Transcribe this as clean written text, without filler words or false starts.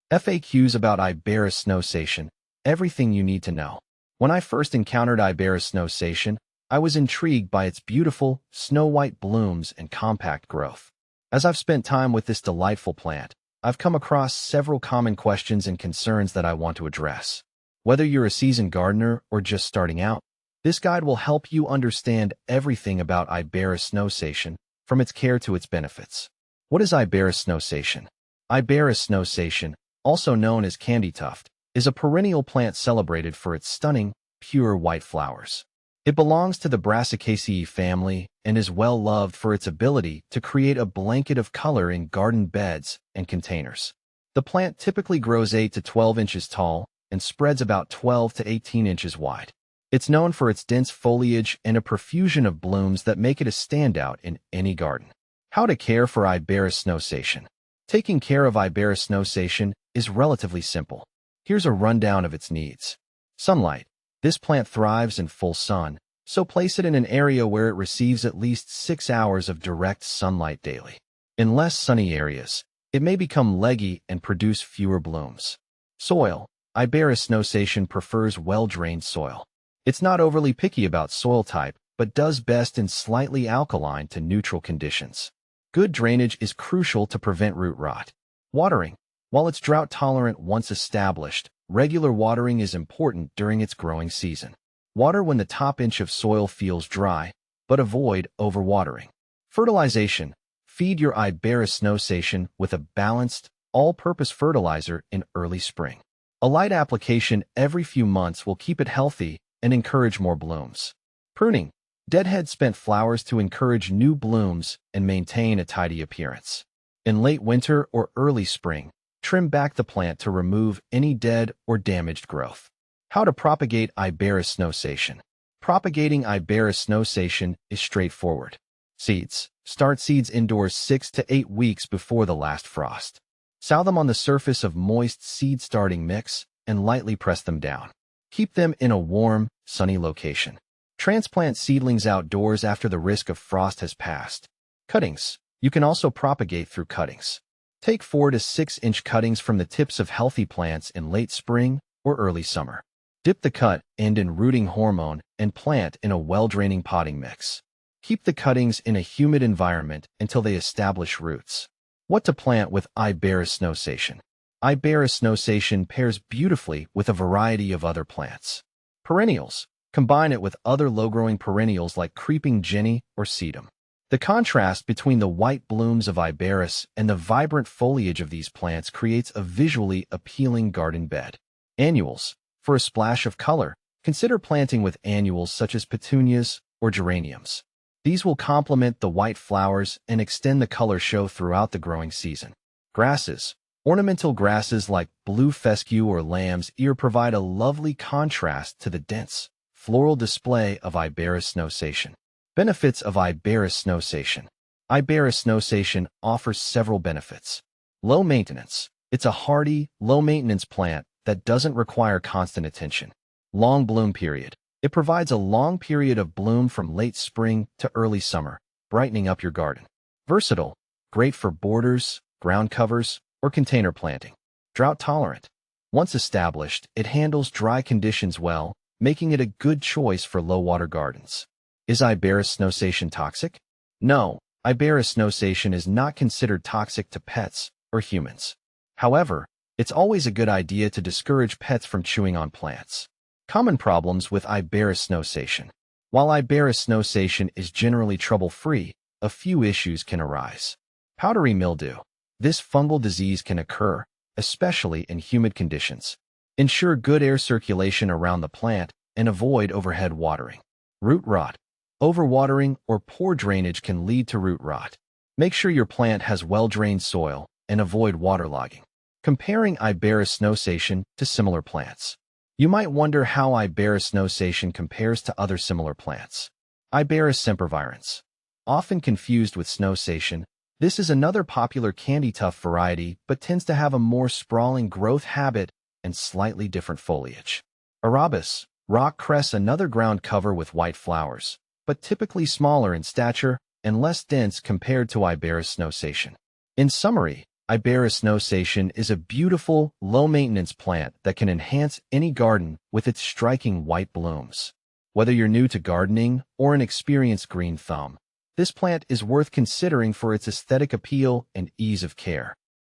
FAQs about Iberis Snowsation, everything you need to know. When I first encountered Iberis Snowsation, I was intrigued by its beautiful, snow-white blooms and compact growth. As I've spent time with this delightful plant, I've come across several common questions and concerns that I want to address. Whether you're a seasoned gardener or just starting out, this guide will help you understand everything about Iberis Snowsation, from its care to its benefits. What is Iberis Snowsation? Iberis Snowsation, also known as candytuft, is a perennial plant celebrated for its stunning, pure white flowers. It belongs to the Brassicaceae family and is well loved for its ability to create a blanket of color in garden beds and containers. The plant typically grows 8 to 12 inches tall and spreads about 12 to 18 inches wide. It's known for its dense foliage and a profusion of blooms that make it a standout in any garden. How to care for Iberis Snowsation. Taking care of Iberis Snowsation is relatively simple. Here's a rundown of its needs. Sunlight. This plant thrives in full sun, so place it in an area where it receives at least 6 hours of direct sunlight daily. In less sunny areas, it may become leggy and produce fewer blooms. Soil. Iberis Snowsation prefers well-drained soil. It's not overly picky about soil type, but does best in slightly alkaline to neutral conditions. Good drainage is crucial to prevent root rot. Watering. While it's drought-tolerant once established, regular watering is important during its growing season. Water when the top inch of soil feels dry, but avoid overwatering. Fertilization. Feed your Iberis Snowsation with a balanced, all-purpose fertilizer in early spring. A light application every few months will keep it healthy and encourage more blooms. Pruning. Deadhead spent flowers to encourage new blooms and maintain a tidy appearance. In late winter or early spring, trim back the plant to remove any dead or damaged growth. How to propagate Iberis Snowsation. Propagating Iberis Snowsation is straightforward. Seeds. Start seeds indoors 6 to 8 weeks before the last frost. Sow them on the surface of moist seed starting mix and lightly press them down. Keep them in a warm, sunny location. Transplant seedlings outdoors after the risk of frost has passed. Cuttings. You can also propagate through cuttings. Take 4 to 6 inch cuttings from the tips of healthy plants in late spring or early summer. Dip the cut end in rooting hormone and plant in a well-draining potting mix. Keep the cuttings in a humid environment until they establish roots. What to plant with Iberis Snowsation. Iberis Snowsation pairs beautifully with a variety of other plants. Perennials. Combine it with other low-growing perennials like creeping jenny or sedum. The contrast between the white blooms of Iberis and the vibrant foliage of these plants creates a visually appealing garden bed. Annuals. For a splash of color, consider planting with annuals such as petunias or geraniums. These will complement the white flowers and extend the color show throughout the growing season. Grasses. Ornamental grasses like blue fescue or lamb's ear provide a lovely contrast to the dense, floral display of Iberis Snowsation. Benefits of Iberis Snowsation. Iberis Snowsation offers several benefits. Low maintenance. It's a hardy, low-maintenance plant that doesn't require constant attention. Long bloom period. It provides a long period of bloom from late spring to early summer, brightening up your garden. Versatile. Great for borders, ground covers, or container planting. Drought-tolerant. Once established, it handles dry conditions well, making it a good choice for low-water gardens. Is Iberis Snowsation toxic? No, Iberis Snowsation is not considered toxic to pets or humans. However, it's always a good idea to discourage pets from chewing on plants. Common problems with Iberis Snowsation. While Iberis Snowsation is generally trouble-free, a few issues can arise. Powdery mildew. This fungal disease can occur, especially in humid conditions. Ensure good air circulation around the plant and avoid overhead watering. Root rot. Overwatering or poor drainage can lead to root rot. Make sure your plant has well-drained soil and avoid waterlogging. Comparing Iberis Snowsation to similar plants. You might wonder how Iberis Snowsation compares to other similar plants. Iberis sempervirens. Often confused with Snowsation, this is another popular candytuft variety but tends to have a more sprawling growth habit and slightly different foliage. Arabis. Rock cress, another ground cover with white flowers, but typically smaller in stature and less dense compared to Iberis Snowsation. In summary, Iberis Snowsation is a beautiful, low-maintenance plant that can enhance any garden with its striking white blooms. Whether you're new to gardening or an experienced green thumb, this plant is worth considering for its aesthetic appeal and ease of care.